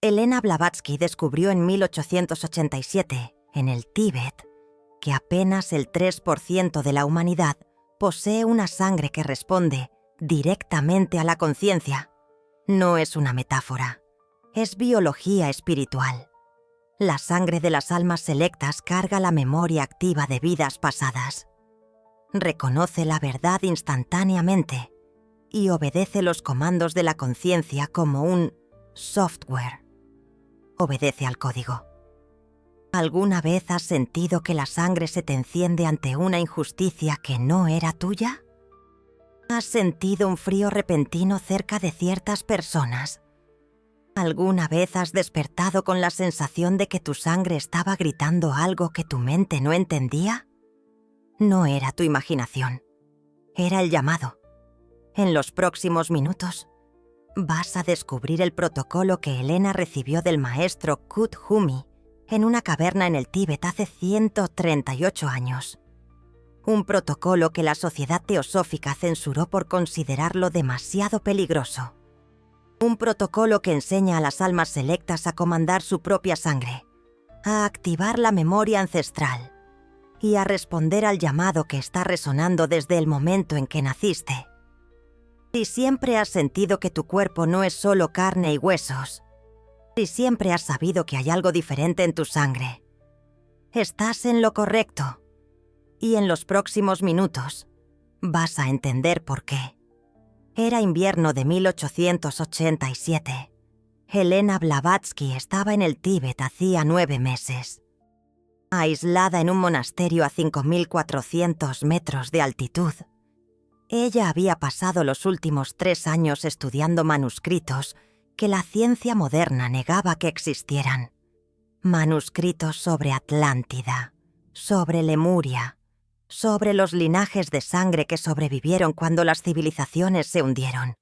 Elena Blavatsky descubrió en 1887, en el Tíbet, que apenas el 3% de la humanidad posee una sangre que responde directamente a la conciencia. No es una metáfora, es biología espiritual. La sangre de las almas selectas carga la memoria activa de vidas pasadas. Reconoce la verdad instantáneamente y obedece los comandos de la conciencia como un software. Obedece al código. ¿Alguna vez has sentido que la sangre se te enciende ante una injusticia que no era tuya? ¿Has sentido un frío repentino cerca de ciertas personas? ¿Alguna vez has despertado con la sensación de que tu sangre estaba gritando algo que tu mente no entendía? No era tu imaginación, era el llamado. En los próximos minutos, vas a descubrir el protocolo que Elena recibió del maestro Kuthumi en una caverna en el Tíbet hace 138 años. Un protocolo que la sociedad teosófica censuró por considerarlo demasiado peligroso. Un protocolo que enseña a las almas selectas a comandar su propia sangre, a activar la memoria ancestral y a responder al llamado que está resonando desde el momento en que naciste. Si siempre has sentido que tu cuerpo no es solo carne y huesos, si siempre has sabido que hay algo diferente en tu sangre, estás en lo correcto. Y en los próximos minutos vas a entender por qué. Era invierno de 1887. Elena Blavatsky estaba en el Tíbet hacía 9 meses. Aislada en un monasterio a 5.400 metros de altitud. Ella había pasado los últimos 3 años estudiando manuscritos que la ciencia moderna negaba que existieran. Manuscritos sobre Atlántida, sobre Lemuria, sobre los linajes de sangre que sobrevivieron cuando las civilizaciones se hundieron.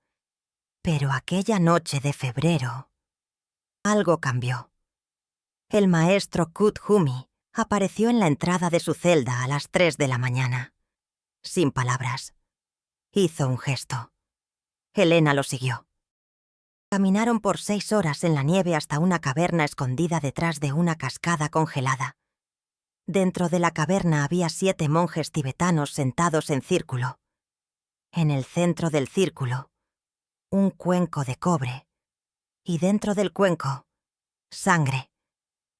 Pero aquella noche de febrero, algo cambió. El maestro Kuthumi apareció en la entrada de su celda a las 3 de la mañana. Sin palabras. Hizo un gesto. Elena lo siguió. Caminaron por 6 horas en la nieve hasta una caverna escondida detrás de una cascada congelada. Dentro de la caverna había 7 monjes tibetanos sentados en círculo. En el centro del círculo, un cuenco de cobre. Y dentro del cuenco, sangre.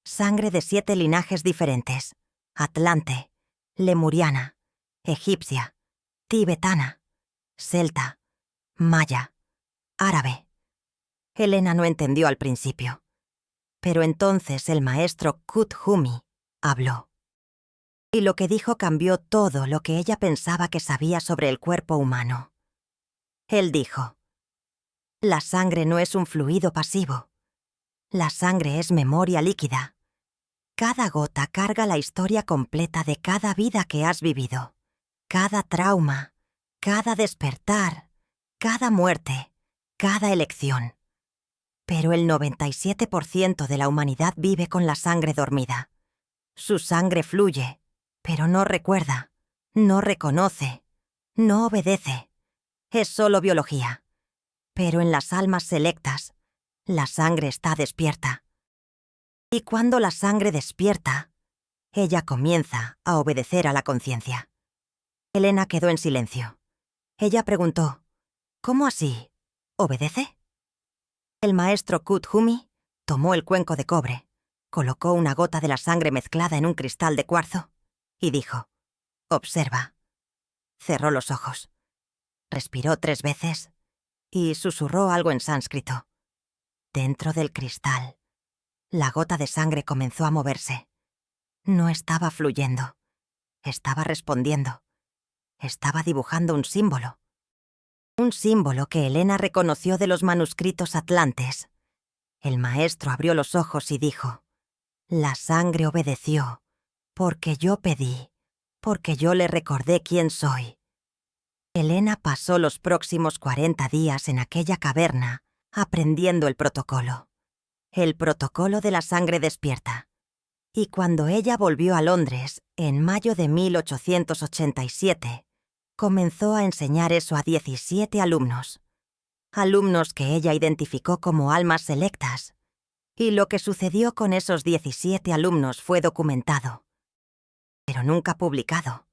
Sangre de 7 linajes diferentes. Atlante, lemuriana, egipcia, tibetana, celta, maya, árabe. Elena no entendió al principio. Pero entonces el maestro Kuthumi habló. Y lo que dijo cambió todo lo que ella pensaba que sabía sobre el cuerpo humano. Él dijo: la sangre no es un fluido pasivo. La sangre es memoria líquida. Cada gota carga la historia completa de cada vida que has vivido. Cada trauma, cada despertar, cada muerte, cada elección. Pero el 97% de la humanidad vive con la sangre dormida. Su sangre fluye, pero no recuerda, no reconoce, no obedece. Es solo biología. Pero en las almas selectas, la sangre está despierta. Y cuando la sangre despierta, ella comienza a obedecer a la conciencia. Elena quedó en silencio. Ella preguntó: ¿cómo así? ¿Obedece? El maestro Kuthumi tomó el cuenco de cobre, colocó una gota de la sangre mezclada en un cristal de cuarzo y dijo: observa. Cerró los ojos. Respiró 3 veces y susurró algo en sánscrito. Dentro del cristal, la gota de sangre comenzó a moverse. No estaba fluyendo. Estaba respondiendo. Estaba dibujando un símbolo. Un símbolo que Elena reconoció de los manuscritos atlantes. El maestro abrió los ojos y dijo: la sangre obedeció, porque yo pedí, porque yo le recordé quién soy. Elena pasó los próximos 40 días en aquella caverna, aprendiendo el protocolo de la sangre despierta. Y cuando ella volvió a Londres, en mayo de 1887, comenzó a enseñar eso a 17 alumnos. Alumnos que ella identificó como almas selectas, Y lo que sucedió con esos 17 alumnos fue documentado, pero nunca publicado,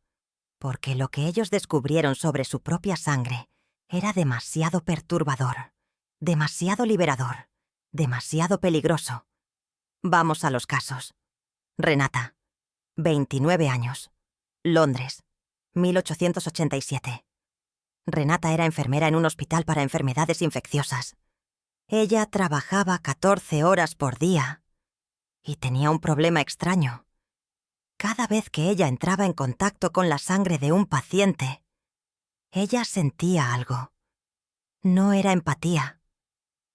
porque lo que ellos descubrieron sobre su propia sangre era demasiado perturbador, demasiado liberador, demasiado peligroso. Vamos a los casos. Renata, 29 años, Londres, 1887. Renata era enfermera en un hospital para enfermedades infecciosas. Ella trabajaba 14 horas por día y tenía un problema extraño. Cada vez que ella entraba en contacto con la sangre de un paciente, ella sentía algo. No era empatía,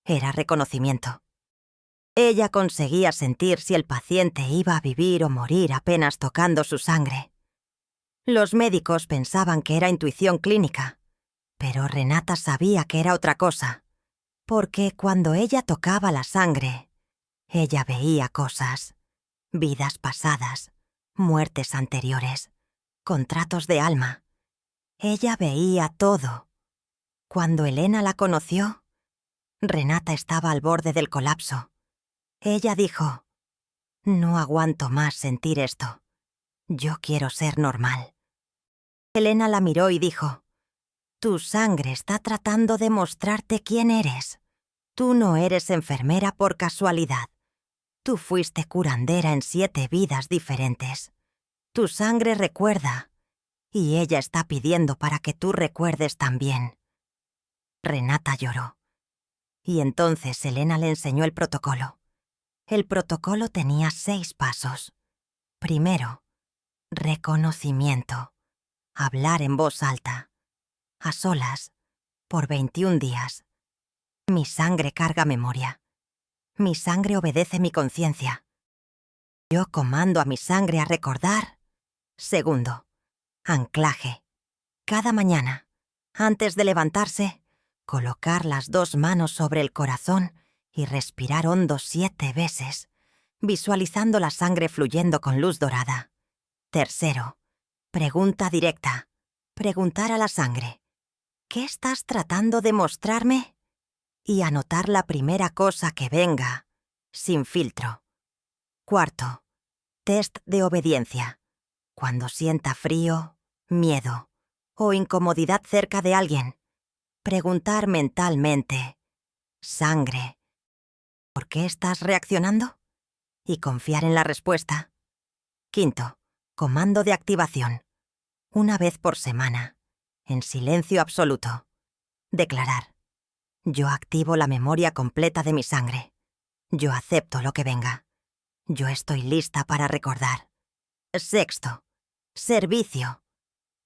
era reconocimiento. Ella conseguía sentir si el paciente iba a vivir o morir apenas tocando su sangre. Los médicos pensaban que era intuición clínica, pero Renata sabía que era otra cosa, porque cuando ella tocaba la sangre, ella veía cosas, vidas pasadas, muertes anteriores, contratos de alma. Ella veía todo. Cuando Elena la conoció, Renata estaba al borde del colapso. Ella dijo: «No aguanto más sentir esto. Yo quiero ser normal». Elena la miró y dijo: «Tu sangre está tratando de mostrarte quién eres. Tú no eres enfermera por casualidad. Tú fuiste curandera en 7 vidas diferentes. Tu sangre recuerda, y ella está pidiendo para que tú recuerdes también». Renata lloró. Y entonces Elena le enseñó el protocolo. El protocolo tenía 6 pasos. Primero, reconocimiento. Hablar en voz alta. A solas. Por 21 días. Mi sangre carga memoria. Mi sangre obedece mi conciencia. Yo comando a mi sangre a recordar. Segundo, anclaje. Cada mañana, antes de levantarse, colocar las 2 manos sobre el corazón y respirar hondo 7 veces, visualizando la sangre fluyendo con luz dorada. Tercero, pregunta directa. Preguntar a la sangre: ¿qué estás tratando de mostrarme? Y anotar la primera cosa que venga, sin filtro. Cuarto, test de obediencia. Cuando sienta frío, miedo o incomodidad cerca de alguien, preguntar mentalmente: «Sangre, ¿por qué estás reaccionando?», y confiar en la respuesta. Quinto, comando de activación. 1 vez por semana, en silencio absoluto. Declarar: «Yo activo la memoria completa de mi sangre. Yo acepto lo que venga. Yo estoy lista para recordar». Sexto, servicio.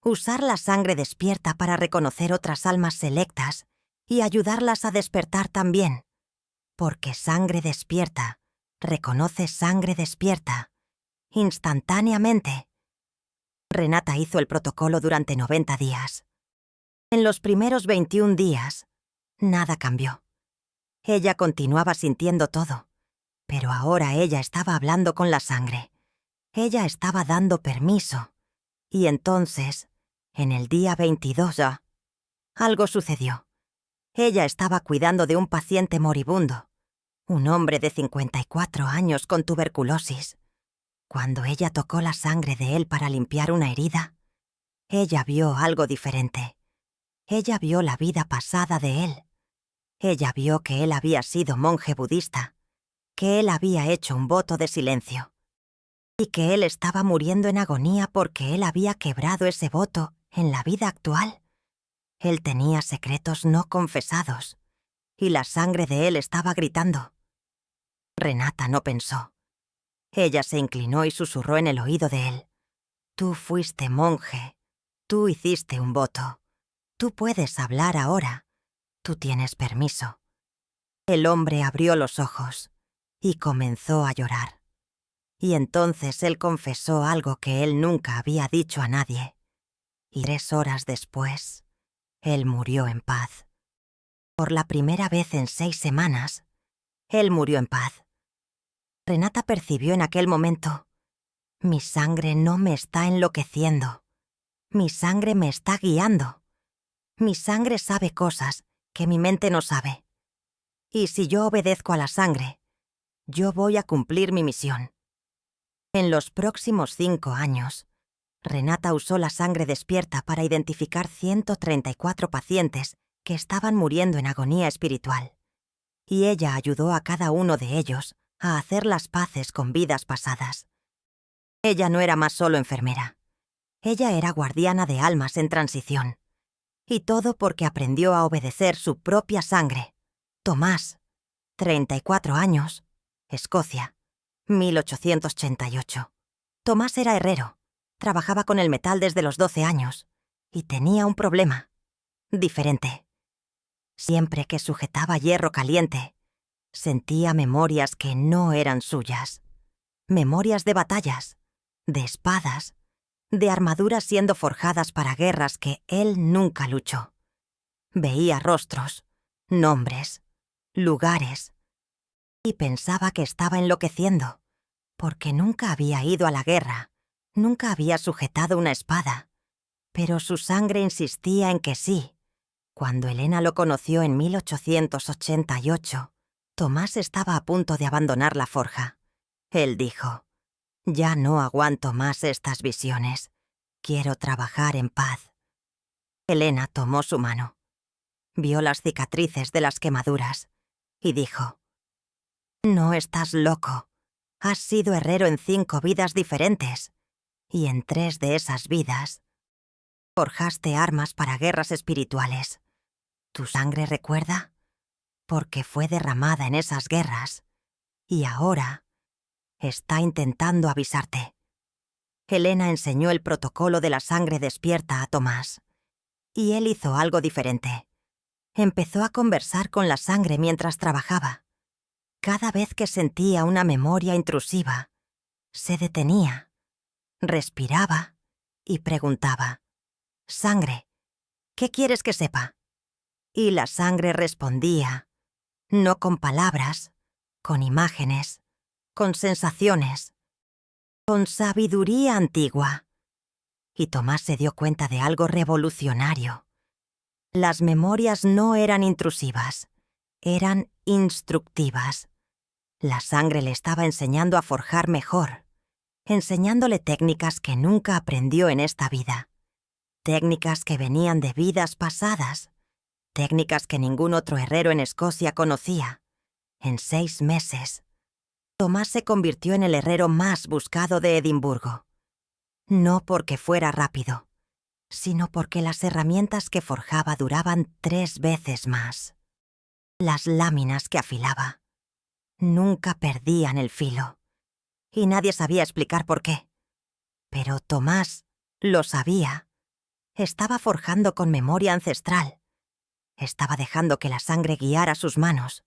Usar la sangre despierta para reconocer otras almas selectas y ayudarlas a despertar también. Porque sangre despierta reconoce sangre despierta, instantáneamente. Renata hizo el protocolo durante 90 días. En los primeros 21 días, nada cambió. Ella continuaba sintiendo todo, pero ahora ella estaba hablando con la sangre. Ella estaba dando permiso. Y entonces, en el día 22 ya, algo sucedió. Ella estaba cuidando de un paciente moribundo, un hombre de 54 años con tuberculosis. Cuando ella tocó la sangre de él para limpiar una herida, ella vio algo diferente. Ella vio la vida pasada de él. Ella vio que él había sido monje budista, que él había hecho un voto de silencio, y que él estaba muriendo en agonía porque él había quebrado ese voto en la vida actual. Él tenía secretos no confesados, y la sangre de él estaba gritando. Renata no pensó. Ella se inclinó y susurró en el oído de él: «Tú fuiste monje. Tú hiciste un voto. Tú puedes hablar ahora. Tú tienes permiso». El hombre abrió los ojos y comenzó a llorar. Y entonces él confesó algo que él nunca había dicho a nadie. Y 3 horas después, él murió en paz. Por la primera vez en 6 semanas, él murió en paz. Renata percibió en aquel momento: «Mi sangre no me está enloqueciendo. Mi sangre me está guiando. Mi sangre sabe cosas que mi mente no sabe. Y si yo obedezco a la sangre, Yo voy a cumplir mi misión. En los próximos 5 años, Renata usó la sangre despierta para identificar 134 pacientes que estaban muriendo en agonía espiritual. Y ella ayudó a cada uno de ellos a hacer las paces con vidas pasadas. Ella no era más solo enfermera. Ella era guardiana de almas en transición. Y todo porque aprendió a obedecer su propia sangre. Tomás, 34 años, Escocia, 1888. Tomás era herrero, trabajaba con el metal desde los 12 años y tenía un problema, diferente. Siempre que sujetaba hierro caliente, sentía memorias que no eran suyas. Memorias de batallas, de espadas, de armaduras siendo forjadas para guerras que él nunca luchó. Veía rostros, nombres, lugares, y pensaba que estaba enloqueciendo, porque nunca había ido a la guerra, nunca había sujetado una espada, pero su sangre insistía en que sí. Cuando Elena lo conoció en 1888, Tomás estaba a punto de abandonar la forja. Él dijo: «Ya no aguanto más estas visiones. Quiero trabajar en paz». Elena tomó su mano. Vio las cicatrices de las quemaduras y dijo: «No estás loco. Has sido herrero en 5 vidas diferentes, y en 3 de esas vidas forjaste armas para guerras espirituales. ¿Tu sangre recuerda? Porque fue derramada en esas guerras, y ahora está intentando avisarte». Elena enseñó el protocolo de la sangre despierta a Tomás, y él hizo algo diferente. Empezó a conversar con la sangre mientras trabajaba. Cada vez que sentía una memoria intrusiva, se detenía, respiraba y preguntaba: «Sangre, ¿qué quieres que sepa?». Y la sangre respondía, no con palabras, con imágenes, con sensaciones, con sabiduría antigua. Y Tomás se dio cuenta de algo revolucionario. Las memorias no eran intrusivas, eran instructivas. La sangre le estaba enseñando a forjar mejor, enseñándole técnicas que nunca aprendió en esta vida, técnicas que venían de vidas pasadas, técnicas que ningún otro herrero en Escocia conocía. En 6 meses, Tomás se convirtió en el herrero más buscado de Edimburgo. No porque fuera rápido, sino porque las herramientas que forjaba duraban 3 veces más. Las láminas que afilaba nunca perdían el filo, y nadie sabía explicar por qué. Pero Tomás lo sabía. Estaba forjando con memoria ancestral. Estaba dejando que la sangre guiara sus manos.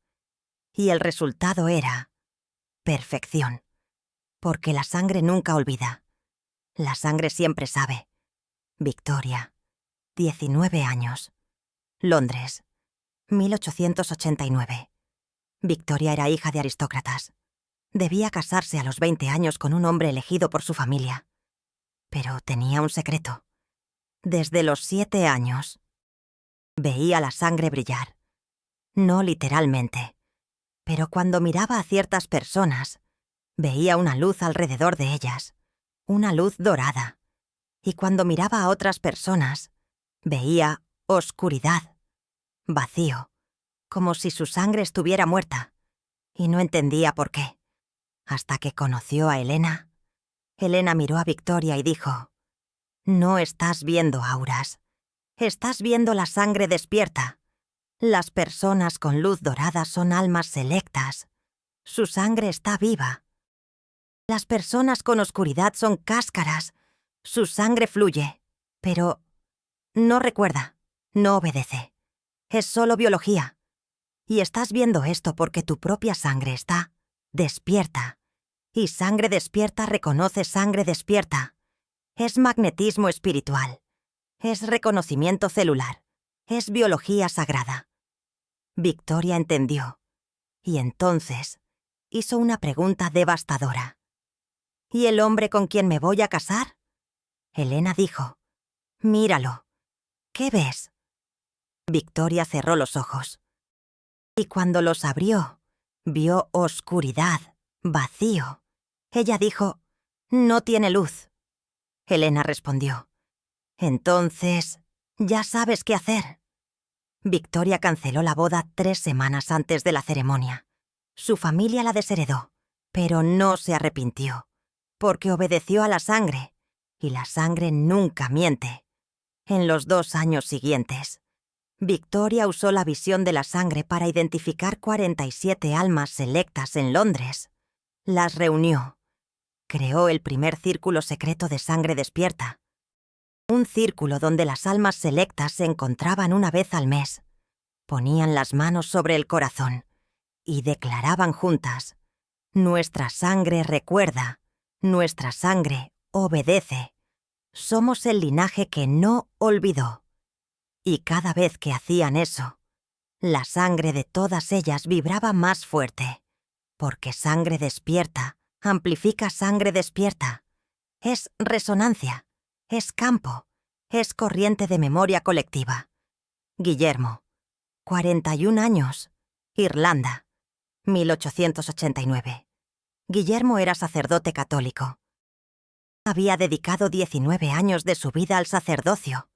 Y el resultado era perfección. Porque la sangre nunca olvida. La sangre siempre sabe. Victoria, 19 años. Londres, 1889. Victoria era hija de aristócratas. Debía casarse a los 20 años con un hombre elegido por su familia. Pero tenía un secreto. Desde los 7 años, veía la sangre brillar. No literalmente, pero cuando miraba a ciertas personas, veía una luz alrededor de ellas, una luz dorada. Y cuando miraba a otras personas, veía oscuridad, vacío, como si su sangre estuviera muerta, y no entendía por qué. Hasta que conoció a Elena. Elena miró a Victoria y dijo: «No estás viendo auras, estás viendo la sangre despierta. Las personas con luz dorada son almas selectas. Su sangre está viva. Las personas con oscuridad son cáscaras. Su sangre fluye, pero no recuerda, no obedece. Es solo biología. Y estás viendo esto porque tu propia sangre está despierta. Y sangre despierta reconoce sangre despierta. Es magnetismo espiritual. Es reconocimiento celular. Es biología sagrada». Victoria entendió. Y entonces hizo una pregunta devastadora. «¿Y el hombre con quien me voy a casar?». Elena dijo: «Míralo. ¿Qué ves?». Victoria cerró los ojos. Y cuando los abrió, vio oscuridad, Vacío. Ella dijo, «No tiene luz». Elena respondió, «Entonces, ya sabes qué hacer». Victoria canceló la boda 3 semanas antes de la ceremonia. Su familia la desheredó, pero no se arrepintió, porque obedeció a la sangre, y la sangre nunca miente. En los 2 años siguientes, Victoria usó la visión de la sangre para identificar 47 almas selectas en Londres. Las reunió. Creó el primer círculo secreto de sangre despierta. Un círculo donde las almas selectas se encontraban una vez al mes. Ponían las manos sobre el corazón y declaraban juntas, «Nuestra sangre recuerda, nuestra sangre obedece. Somos el linaje que no olvidó». Y cada vez que hacían eso, la sangre de todas ellas vibraba más fuerte, porque sangre despierta amplifica sangre despierta. Es resonancia, es campo, es corriente de memoria colectiva. Guillermo, 41 años, Irlanda, 1889. Guillermo era sacerdote católico. Había dedicado 19 años de su vida al sacerdocio,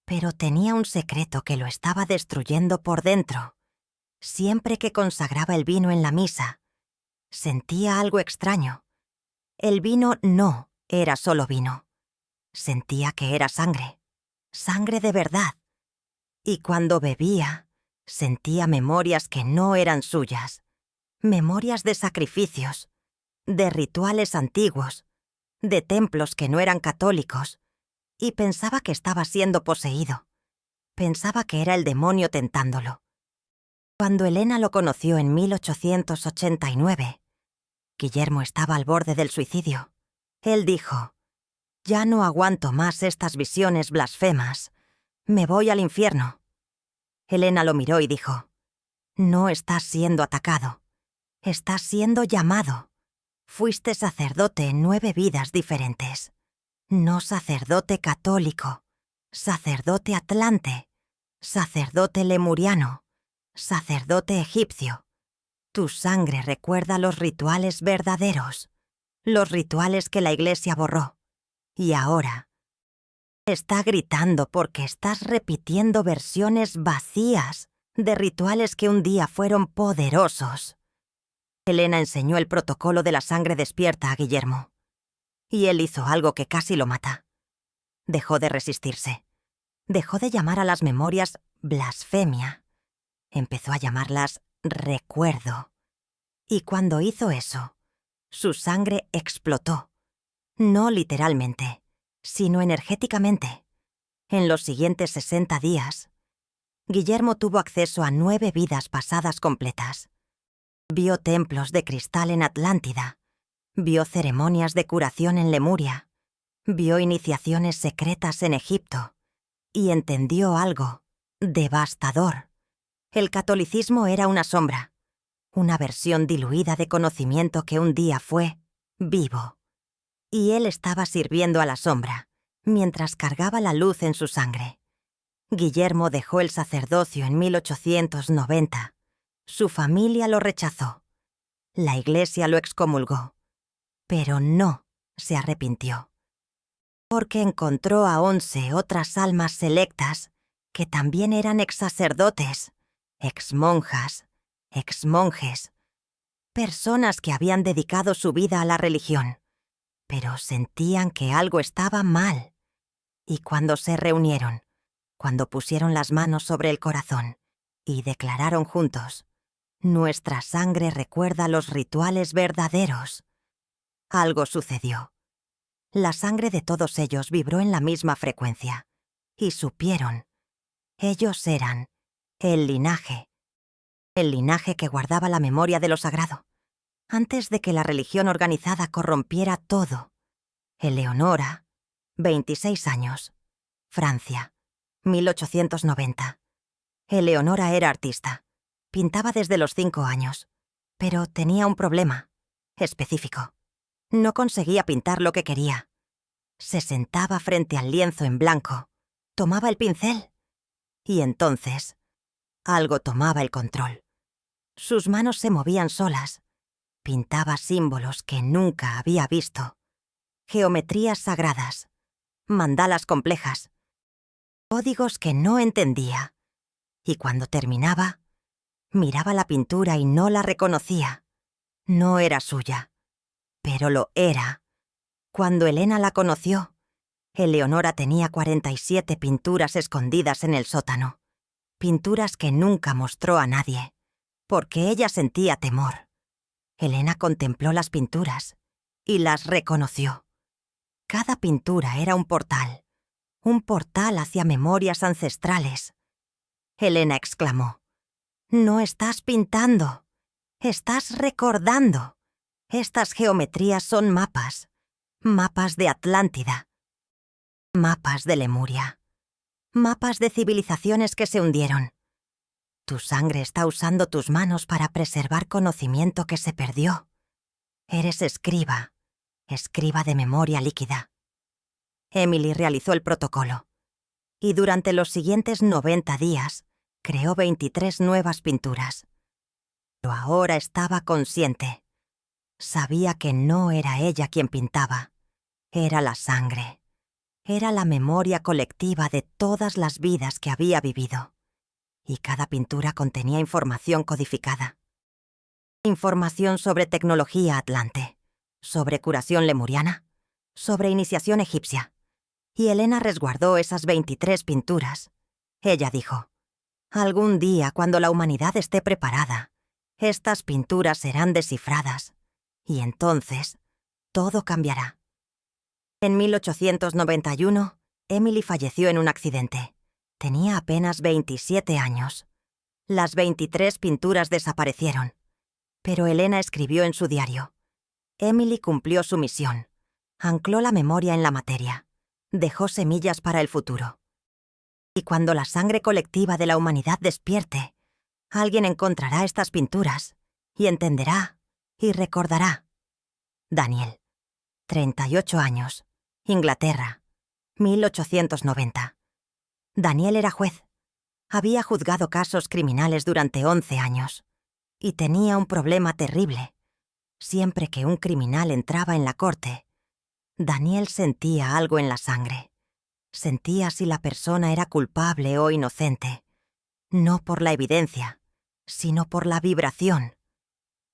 pero tenía un secreto que lo estaba destruyendo por dentro. Siempre que consagraba el vino en la misa, sentía algo extraño. El vino no era solo vino. Sentía que era sangre, sangre de verdad. Y cuando bebía, sentía memorias que no eran suyas, memorias de sacrificios, de rituales antiguos, de templos que no eran católicos, y pensaba que estaba siendo poseído. Pensaba que era el demonio tentándolo. Cuando Elena lo conoció en 1889, Guillermo estaba al borde del suicidio. Él dijo, «Ya no aguanto más estas visiones blasfemas. Me voy al infierno». Elena lo miró y dijo, «No estás siendo atacado. Estás siendo llamado. Fuiste sacerdote en 9 vidas diferentes. No sacerdote católico, sacerdote atlante, sacerdote lemuriano, sacerdote egipcio. Tu sangre recuerda los rituales verdaderos, los rituales que la Iglesia borró. Y ahora está gritando porque estás repitiendo versiones vacías de rituales que un día fueron poderosos». Elena enseñó el protocolo de la sangre despierta a Guillermo. Y él hizo algo que casi lo mata. Dejó de resistirse. Dejó de llamar a las memorias blasfemia. Empezó a llamarlas recuerdo. Y cuando hizo eso, su sangre explotó. No literalmente, sino energéticamente. En los siguientes 60 días, Guillermo tuvo acceso a 9 vidas pasadas completas. Vio templos de cristal en Atlántida. Vio ceremonias de curación en Lemuria. Vio iniciaciones secretas en Egipto. Y entendió algo devastador. El catolicismo era una sombra, una versión diluida de conocimiento que un día fue vivo. Y él estaba sirviendo a la sombra, mientras cargaba la luz en su sangre. Guillermo dejó el sacerdocio en 1890. Su familia lo rechazó. La Iglesia lo excomulgó. Pero no se arrepintió. Porque encontró a 11 otras almas selectas que también eran ex-sacerdotes, ex-monjas, ex-monjes, personas que habían dedicado su vida a la religión, pero sentían que algo estaba mal. Y cuando se reunieron, cuando pusieron las manos sobre el corazón y declararon juntos, «Nuestra sangre recuerda los rituales verdaderos», algo sucedió. La sangre de todos ellos vibró en la misma frecuencia, y supieron. Ellos eran el linaje que guardaba la memoria de lo sagrado, antes de que la religión organizada corrompiera todo. Eleonora, 26 años, Francia, 1890. Eleonora era artista. Pintaba desde los 5 años, pero tenía un problema específico. No conseguía pintar lo que quería. Se sentaba frente al lienzo en blanco, tomaba el pincel, y entonces algo tomaba el control. Sus manos se movían solas, Pintaba símbolos que nunca había visto, geometrías sagradas, mandalas complejas, códigos que no entendía. Y cuando terminaba, miraba la pintura y no la reconocía. No era suya, pero lo era. Cuando Elena la conoció, Eleonora tenía 47 pinturas escondidas en el sótano. Pinturas que nunca mostró a nadie, porque ella sentía temor. Elena contempló las pinturas y las reconoció. Cada pintura era un portal hacia memorias ancestrales. Elena exclamó: «No estás pintando, estás recordando. Estas geometrías son mapas de Atlántida, mapas de Lemuria, mapas de civilizaciones que se hundieron. Tu sangre está usando tus manos para preservar conocimiento que se perdió. Eres escriba de memoria líquida». Emily realizó el protocolo y durante los siguientes 90 días creó 23 nuevas pinturas. Pero ahora estaba consciente. Sabía que no era ella quien pintaba. Era la sangre. Era la memoria colectiva de todas las vidas que había vivido. Y cada pintura contenía información codificada. Información sobre tecnología atlante, sobre curación lemuriana, sobre iniciación egipcia. Y Elena resguardó esas 23 pinturas. Ella dijo: «Algún día, cuando la humanidad esté preparada, estas pinturas serán descifradas, y entonces todo cambiará». En 1891, Emily falleció en un accidente. Tenía apenas 27 años. Las 23 pinturas desaparecieron, pero Elena escribió en su diario: «Emily cumplió su misión, ancló la memoria en la materia, dejó semillas para el futuro. Y cuando la sangre colectiva de la humanidad despierte, alguien encontrará estas pinturas y entenderá y recordará». Daniel, 38 años, Inglaterra, 1890. Daniel era juez. Había juzgado casos criminales durante 11 años y tenía un problema terrible. Siempre que un criminal entraba en la corte, Daniel sentía algo en la sangre. Sentía si la persona era culpable o inocente, no por la evidencia, sino por la vibración.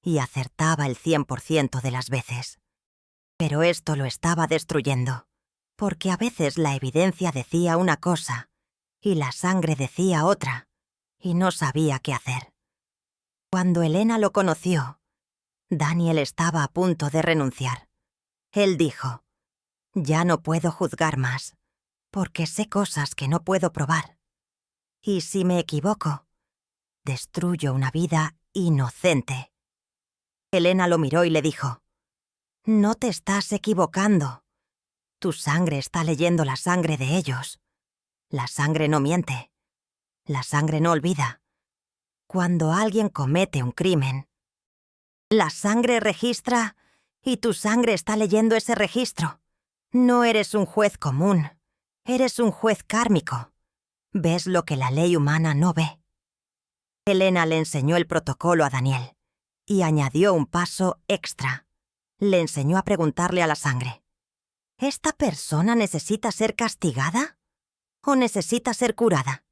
Y acertaba el 100% de las veces. Pero esto lo estaba destruyendo, porque a veces la evidencia decía una cosa y la sangre decía otra, y no sabía qué hacer. Cuando Elena lo conoció, Daniel estaba a punto de renunciar. Él dijo: «Ya no puedo juzgar más, porque sé cosas que no puedo probar. Y si me equivoco, destruyo una vida inocente». Elena lo miró y le dijo: «No te estás equivocando. Tu sangre está leyendo la sangre de ellos. La sangre no miente. La sangre no olvida. Cuando alguien comete un crimen, la sangre registra y tu sangre está leyendo ese registro. No eres un juez común. Eres un juez kármico. Ves lo que la ley humana no ve». Elena le enseñó el protocolo a Daniel y añadió un paso extra. Le enseñó a preguntarle a la sangre: ¿esta persona necesita ser castigada o necesita ser curada?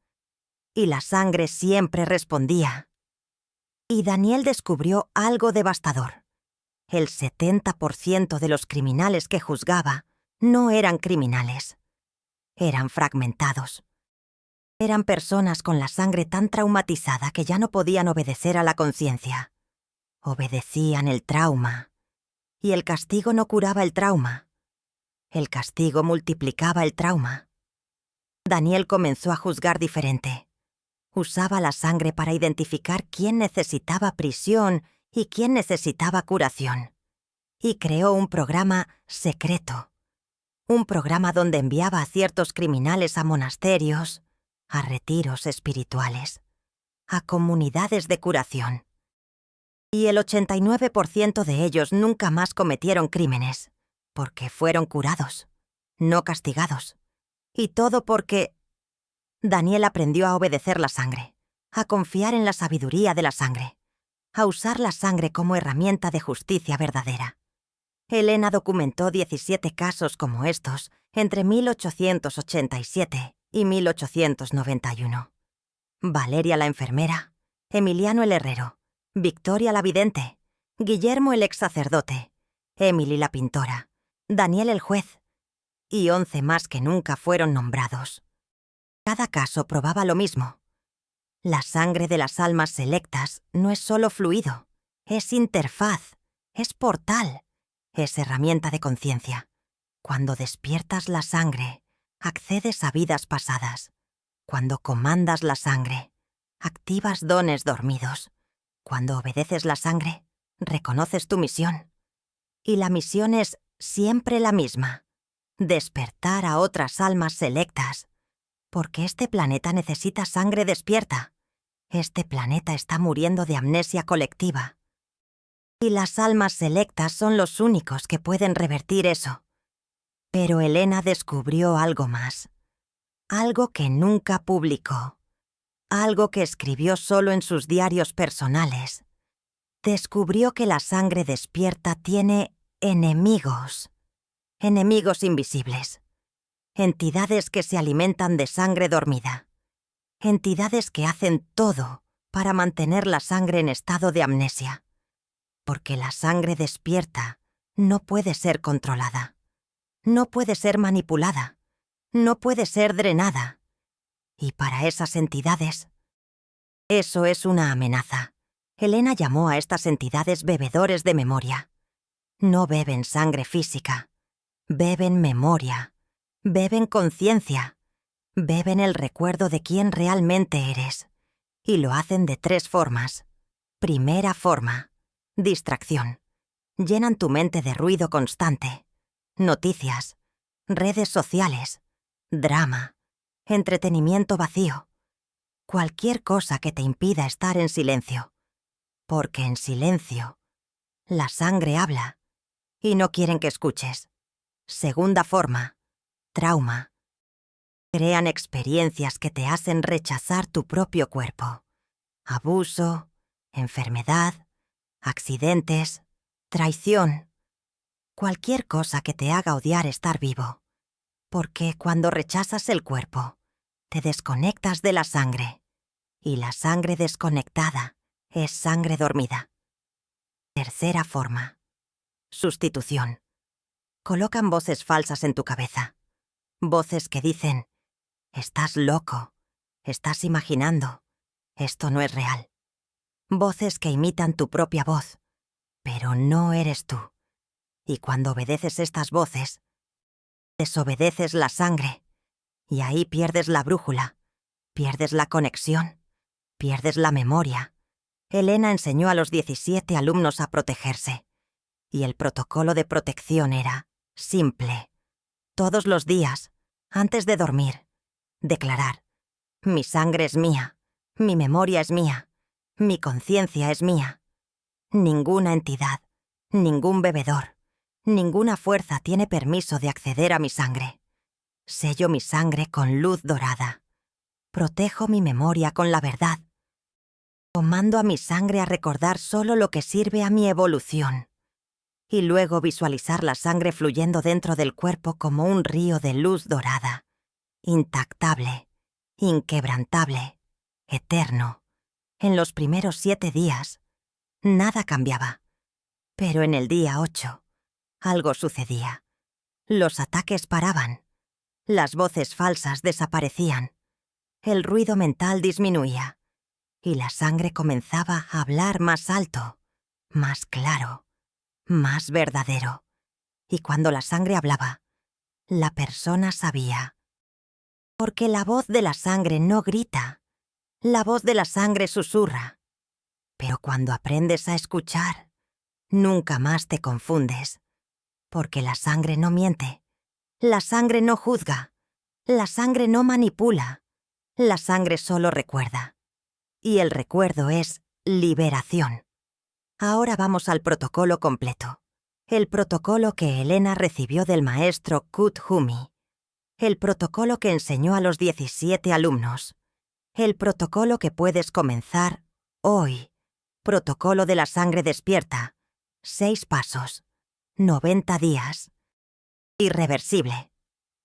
Y la sangre siempre respondía. Y Daniel descubrió algo devastador. El 70% de los criminales que juzgaba no eran criminales. Eran fragmentados. Eran personas con la sangre tan traumatizada que ya no podían obedecer a la conciencia. Obedecían el trauma. Y el castigo no curaba el trauma. El castigo multiplicaba el trauma. Daniel comenzó a juzgar diferente. Usaba la sangre para identificar quién necesitaba prisión y quién necesitaba curación. Y creó un programa secreto. Un programa donde enviaba a ciertos criminales a monasterios, a retiros espirituales, a comunidades de curación. Y el 89% de ellos nunca más cometieron crímenes, porque fueron curados, no castigados. Y todo porque Daniel aprendió a obedecer la sangre, a confiar en la sabiduría de la sangre, a usar la sangre como herramienta de justicia verdadera. Elena documentó 17 casos como estos entre 1887 y 1891. Valeria la enfermera, Emiliano el herrero, Victoria la vidente, Guillermo el ex sacerdote, Emily la pintora, Daniel el juez, y 11 más que nunca fueron nombrados. Cada caso probaba lo mismo. La sangre de las almas selectas no es solo fluido, es interfaz, es portal, es herramienta de conciencia. Cuando despiertas la sangre, accedes a vidas pasadas. Cuando comandas la sangre, activas dones dormidos. Cuando obedeces la sangre, reconoces tu misión. Y la misión es siempre la misma: despertar a otras almas selectas. Porque este planeta necesita sangre despierta. Este planeta está muriendo de amnesia colectiva. Y las almas selectas son los únicos que pueden revertir eso. Pero Elena descubrió algo más. Algo que nunca publicó. Algo que escribió solo en sus diarios personales. Descubrió que la sangre despierta tiene enemigos. Enemigos invisibles. Entidades que se alimentan de sangre dormida. Entidades que hacen todo para mantener la sangre en estado de amnesia. Porque la sangre despierta no puede ser controlada. No puede ser manipulada. No puede ser drenada. Y para esas entidades, eso es una amenaza. Elena llamó a estas entidades bebedores de memoria. No beben sangre física. Beben memoria. Beben conciencia. Beben el recuerdo de quién realmente eres. Y lo hacen de 3 formas. Primera forma: distracción. Llenan tu mente de ruido constante. Noticias. Redes sociales. Drama. Entretenimiento vacío. Cualquier cosa que te impida estar en silencio. Porque en silencio, la sangre habla y no quieren que escuches. Segunda forma: trauma. Crean experiencias que te hacen rechazar tu propio cuerpo. Abuso, enfermedad, accidentes, traición. Cualquier cosa que te haga odiar estar vivo. Porque cuando rechazas el cuerpo, te desconectas de la sangre. Y la sangre desconectada es sangre dormida. Tercera forma: sustitución. Colocan voces falsas en tu cabeza. Voces que dicen: estás loco, estás imaginando, esto no es real. Voces que imitan tu propia voz, pero no eres tú. Y cuando obedeces estas voces, desobedeces la sangre, y ahí pierdes la brújula, pierdes la conexión, pierdes la memoria. Elena enseñó a los 17 alumnos a protegerse, y el protocolo de protección era simple. Todos los días, antes de dormir, declarar: mi sangre es mía, mi memoria es mía, mi conciencia es mía. Ninguna entidad, ningún bebedor, ninguna fuerza tiene permiso de acceder a mi sangre. Sello mi sangre con luz dorada. Protejo mi memoria con la verdad. Comando a mi sangre a recordar solo lo que sirve a mi evolución. Y luego visualizar la sangre fluyendo dentro del cuerpo como un río de luz dorada. Intactable, inquebrantable, eterno. En los primeros 7 días, nada cambiaba. Pero en el día 8, algo sucedía. Los ataques paraban. Las voces falsas desaparecían. El ruido mental disminuía. Y la sangre comenzaba a hablar más alto, más claro, más verdadero. Y cuando la sangre hablaba, la persona sabía. Porque la voz de la sangre no grita. La voz de la sangre susurra. Pero cuando aprendes a escuchar, nunca más te confundes. Porque la sangre no miente. La sangre no juzga. La sangre no manipula. La sangre solo recuerda. Y el recuerdo es liberación. Ahora vamos al protocolo completo. El protocolo que Elena recibió del maestro Kuthumi. El protocolo que enseñó a los 17 alumnos. El protocolo que puedes comenzar hoy, Protocolo de la sangre despierta. 6 pasos. 90 días. Irreversible.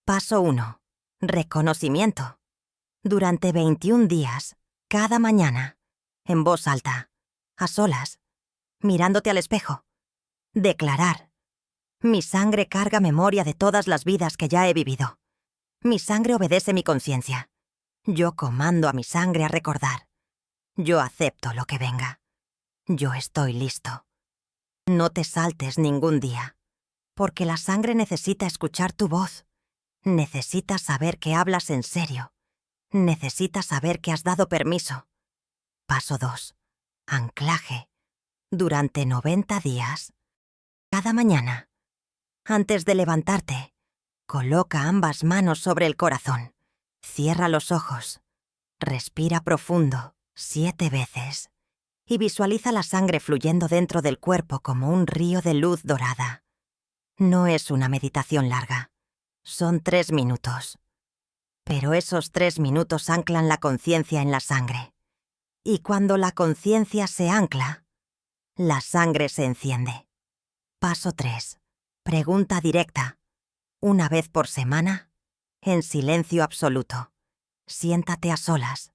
Paso 1. Reconocimiento. Durante 21 días, cada mañana, en voz alta, a solas, mirándote al espejo. Declarar. Mi sangre carga memoria de todas las vidas que ya he vivido. Mi sangre obedece mi conciencia. Yo comando a mi sangre a recordar. Yo acepto lo que venga. Yo estoy listo. No te saltes ningún día, porque la sangre necesita escuchar tu voz. Necesita saber que hablas en serio. Necesita saber que has dado permiso. Paso 2. Anclaje. Durante 90 días. Cada mañana. Antes de levantarte, coloca ambas manos sobre el corazón. Cierra los ojos. Respira profundo 7 veces. Y visualiza la sangre fluyendo dentro del cuerpo como un río de luz dorada. No es una meditación larga. Son 3 minutos. Pero esos 3 minutos anclan la conciencia en la sangre. Y cuando la conciencia se ancla, la sangre se enciende. Paso 3. Pregunta directa. Una vez por semana, en silencio absoluto. Siéntate a solas.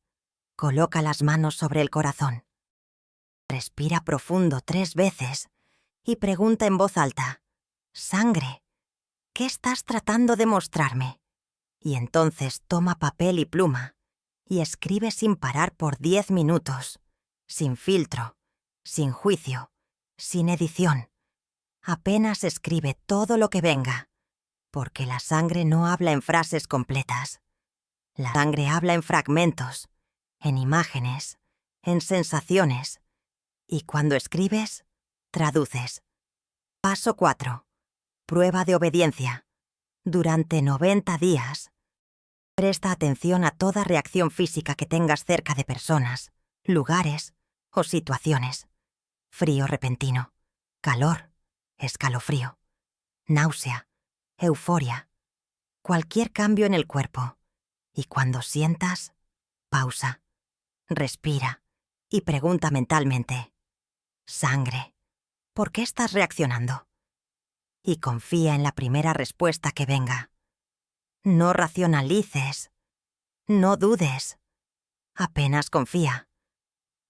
Coloca las manos sobre el corazón. Respira profundo 3 veces y pregunta en voz alta. Sangre, ¿qué estás tratando de mostrarme? Y entonces toma papel y pluma y escribe sin parar por 10 minutos, sin filtro, sin juicio, sin edición. Apenas escribe todo lo que venga, porque la sangre no habla en frases completas. La sangre habla en fragmentos, en imágenes, en sensaciones. Y cuando escribes, traduces. Paso 4. Prueba de obediencia. Durante 90 días, presta atención a toda reacción física que tengas cerca de personas, lugares o situaciones. Frío repentino, calor, escalofrío, náusea, euforia, cualquier cambio en el cuerpo. Y cuando sientas, pausa, respira y pregunta mentalmente. Sangre, ¿por qué estás reaccionando? Y confía en la primera respuesta que venga. No racionalices, no dudes, apenas confía,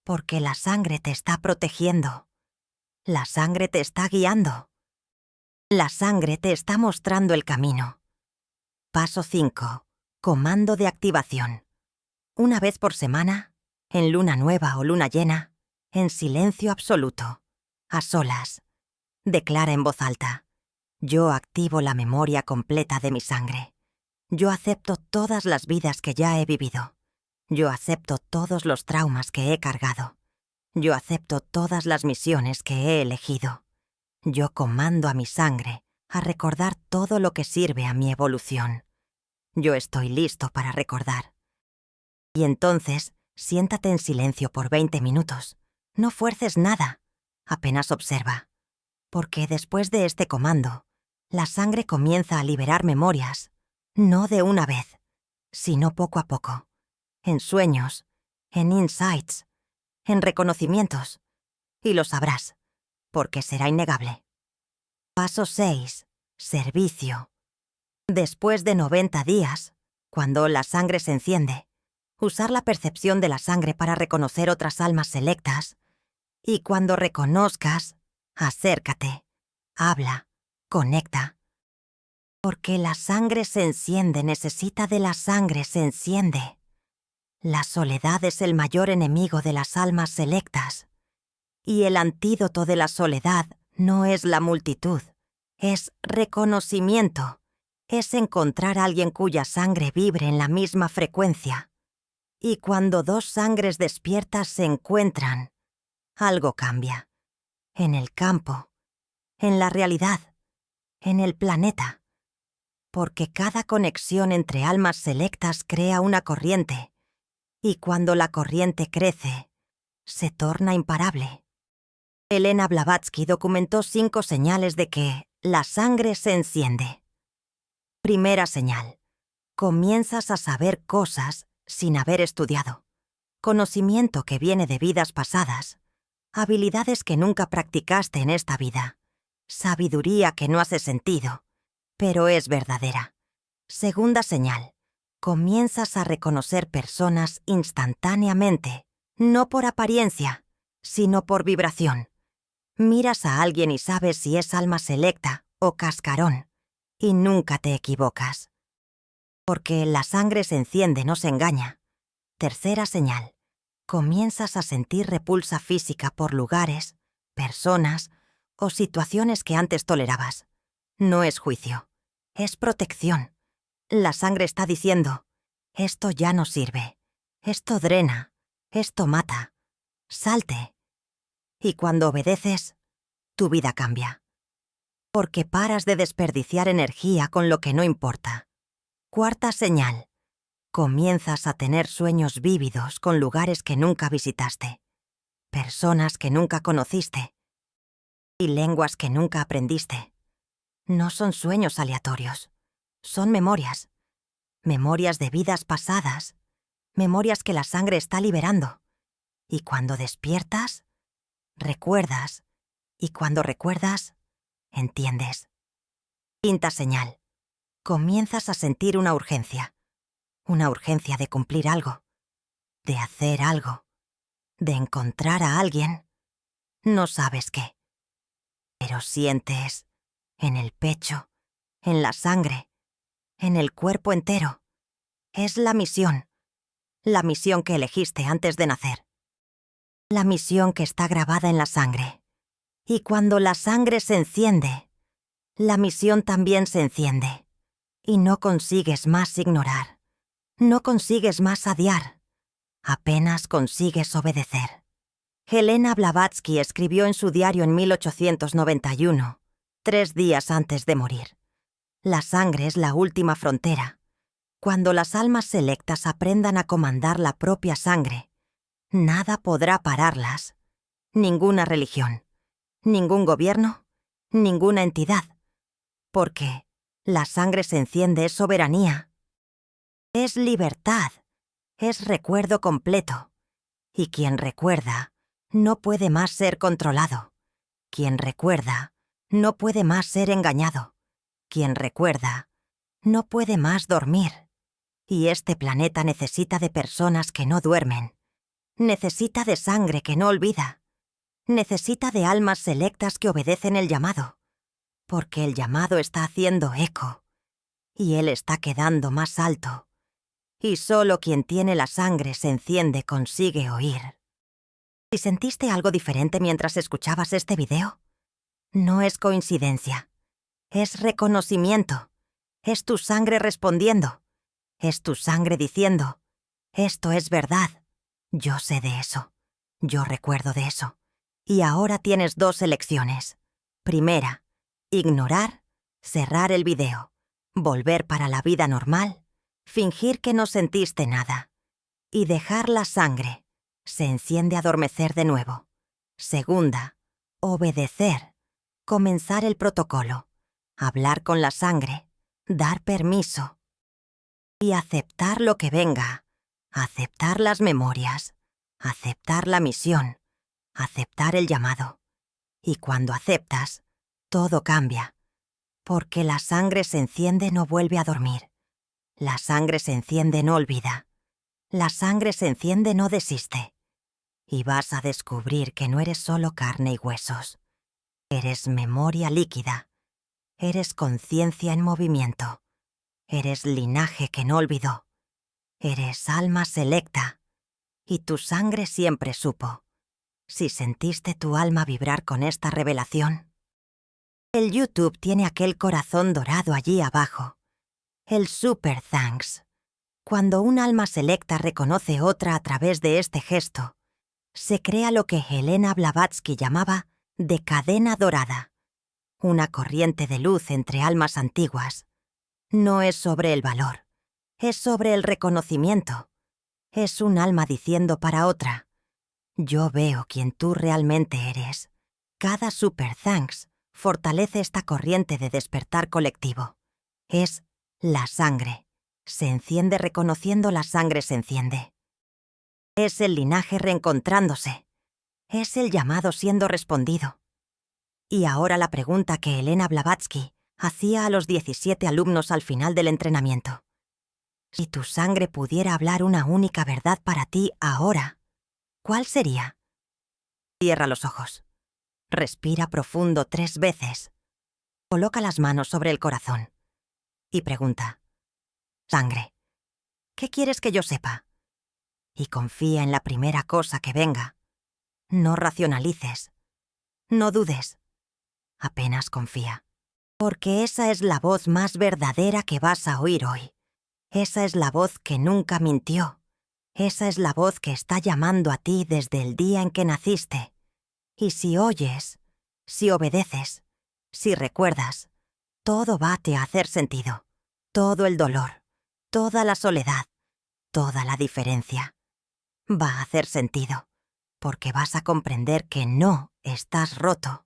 porque la sangre te está protegiendo, la sangre te está guiando, la sangre te está mostrando el camino. Paso 5. Comando de activación. Una vez por semana, en luna nueva o luna llena, en silencio absoluto, a solas, declara en voz alta. Yo activo la memoria completa de mi sangre. Yo acepto todas las vidas que ya he vivido. Yo acepto todos los traumas que he cargado. Yo acepto todas las misiones que he elegido. Yo comando a mi sangre a recordar todo lo que sirve a mi evolución. Yo estoy listo para recordar. Y entonces, siéntate en silencio por 20 minutos. No fuerces nada, apenas observa. Porque después de este comando, la sangre comienza a liberar memorias, no de una vez, sino poco a poco, en sueños, en insights, en reconocimientos, y lo sabrás, porque será innegable. Paso 6. Servicio. Después de 90 días, cuando la sangre se enciende, usar la percepción de la sangre para reconocer otras almas selectas, y cuando reconozcas, acércate, habla, conecta. Porque la sangre se enciende necesita de la sangre se enciende. La soledad es el mayor enemigo de las almas selectas. Y el antídoto de la soledad no es la multitud, es reconocimiento. Es encontrar a alguien cuya sangre vibre en la misma frecuencia. Y cuando 2 sangres despiertas se encuentran, algo cambia. En el campo, en la realidad, en el planeta. Porque cada conexión entre almas selectas crea una corriente. Y cuando la corriente crece, se torna imparable. Elena Blavatsky documentó 5 señales de que la sangre se enciende. Primera señal. Comienzas a saber cosas sin haber estudiado. Conocimiento que viene de vidas pasadas. habilidades que nunca practicaste en esta vida, sabiduría que no hace sentido, pero es verdadera. Segunda señal. Comienzas a reconocer personas instantáneamente, no por apariencia, sino por vibración. Miras a alguien y sabes si es alma selecta o cascarón, y nunca te equivocas. Porque la sangre se enciende, no se engaña. Tercera señal. Comienzas a sentir repulsa física por lugares, personas o situaciones que antes tolerabas. No es juicio, es protección. La sangre está diciendo, esto ya no sirve, esto drena, esto mata, salte. Y cuando obedeces, tu vida cambia. Porque paras de desperdiciar energía con lo que no importa. Cuarta señal. Comienzas a tener sueños vívidos con lugares que nunca visitaste, personas que nunca conociste y lenguas que nunca aprendiste. No son sueños aleatorios, son memorias. Memorias de vidas pasadas, memorias que la sangre está liberando. Y cuando despiertas, recuerdas. Y cuando recuerdas, entiendes. Quinta señal. Comienzas a sentir una urgencia. Una urgencia de cumplir algo, de hacer algo, de encontrar a alguien. No sabes qué. Pero sientes, en el pecho, en la sangre, en el cuerpo entero. Es la misión que elegiste antes de nacer. La misión que está grabada en la sangre. Y cuando la sangre se enciende, la misión también se enciende. Y no consigues más ignorar. No consigues más adiar. Apenas consigues obedecer. Helena Blavatsky escribió en su diario en 1891, 3 días antes de morir. La sangre es la última frontera. Cuando las almas selectas aprendan a comandar la propia sangre, nada podrá pararlas. Ninguna religión, ningún gobierno, ninguna entidad. Porque la sangre se enciende, es soberanía. Es libertad, es recuerdo completo. Y quien recuerda no puede más ser controlado. Quien recuerda no puede más ser engañado. Quien recuerda no puede más dormir. Y este planeta necesita de personas que no duermen. Necesita de sangre que no olvida. Necesita de almas selectas que obedecen el llamado. Porque el llamado está haciendo eco. Y él está quedando más alto. Y solo quien tiene la sangre se enciende consigue oír. Si sentiste algo diferente mientras escuchabas este video, no es coincidencia. Es reconocimiento. Es tu sangre respondiendo. Es tu sangre diciendo, esto es verdad. Yo sé de eso. Yo recuerdo de eso. Y ahora tienes 2 elecciones. Primera, ignorar, cerrar el video, volver para la vida normal, fingir que no sentiste nada. Y dejar la sangre. Se enciende a adormecer de nuevo. Segunda, obedecer. Comenzar el protocolo. Hablar con la sangre. Dar permiso. Y aceptar lo que venga. Aceptar las memorias. Aceptar la misión. Aceptar el llamado. Y cuando aceptas, todo cambia. Porque la sangre se enciende, no vuelve a dormir. La sangre se enciende, no olvida. La sangre se enciende, no desiste. Y vas a descubrir que no eres solo carne y huesos. Eres memoria líquida. Eres conciencia en movimiento. Eres linaje que no olvidó. Eres alma selecta. Y tu sangre siempre supo. Si sentiste tu alma vibrar con esta revelación. El YouTube tiene aquel corazón dorado allí abajo. El Super Thanks. Cuando un alma selecta reconoce otra a través de este gesto, se crea lo que Helena Blavatsky llamaba de cadena dorada. Una corriente de luz entre almas antiguas. No es sobre el valor, es sobre el reconocimiento. Es un alma diciendo para otra, yo veo quién tú realmente eres. Cada Super Thanks fortalece esta corriente de despertar colectivo. Es la sangre. Se enciende reconociendo la sangre se enciende. Es el linaje reencontrándose. Es el llamado siendo respondido. Y ahora la pregunta que Elena Blavatsky hacía a los 17 alumnos al final del entrenamiento. Si tu sangre pudiera hablar una única verdad para ti ahora, ¿cuál sería? Cierra los ojos. Respira profundo 3 veces. Coloca las manos sobre el corazón. Y pregunta: Sangre, ¿qué quieres que yo sepa? Y confía en la primera cosa que venga. No racionalices. No dudes. Apenas confía. Porque esa es la voz más verdadera que vas a oír hoy. Esa es la voz que nunca mintió. Esa es la voz que está llamando a ti desde el día en que naciste. Y si oyes, si obedeces, si recuerdas, todo va a hacer sentido. Todo el dolor, toda la soledad, toda la diferencia. Va a hacer sentido, porque vas a comprender que no estás roto.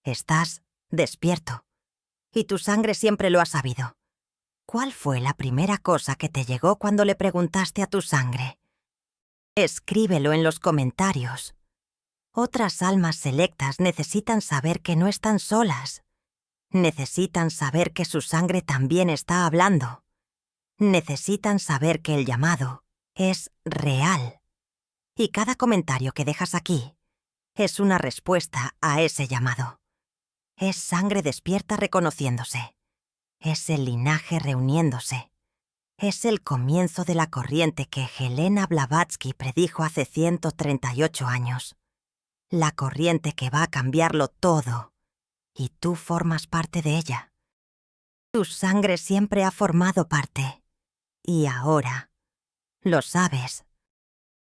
Estás despierto. Y tu sangre siempre lo ha sabido. ¿Cuál fue la primera cosa que te llegó cuando le preguntaste a tu sangre? Escríbelo en los comentarios. Otras almas selectas necesitan saber que no están solas. Necesitan saber que su sangre también está hablando. Necesitan saber que el llamado es real. Y cada comentario que dejas aquí es una respuesta a ese llamado. Es sangre despierta reconociéndose. Es el linaje reuniéndose. Es el comienzo de la corriente que Helena Blavatsky predijo hace 138 años. La corriente que va a cambiarlo todo. Y tú formas parte de ella. Tu sangre siempre ha formado parte. Y ahora lo sabes.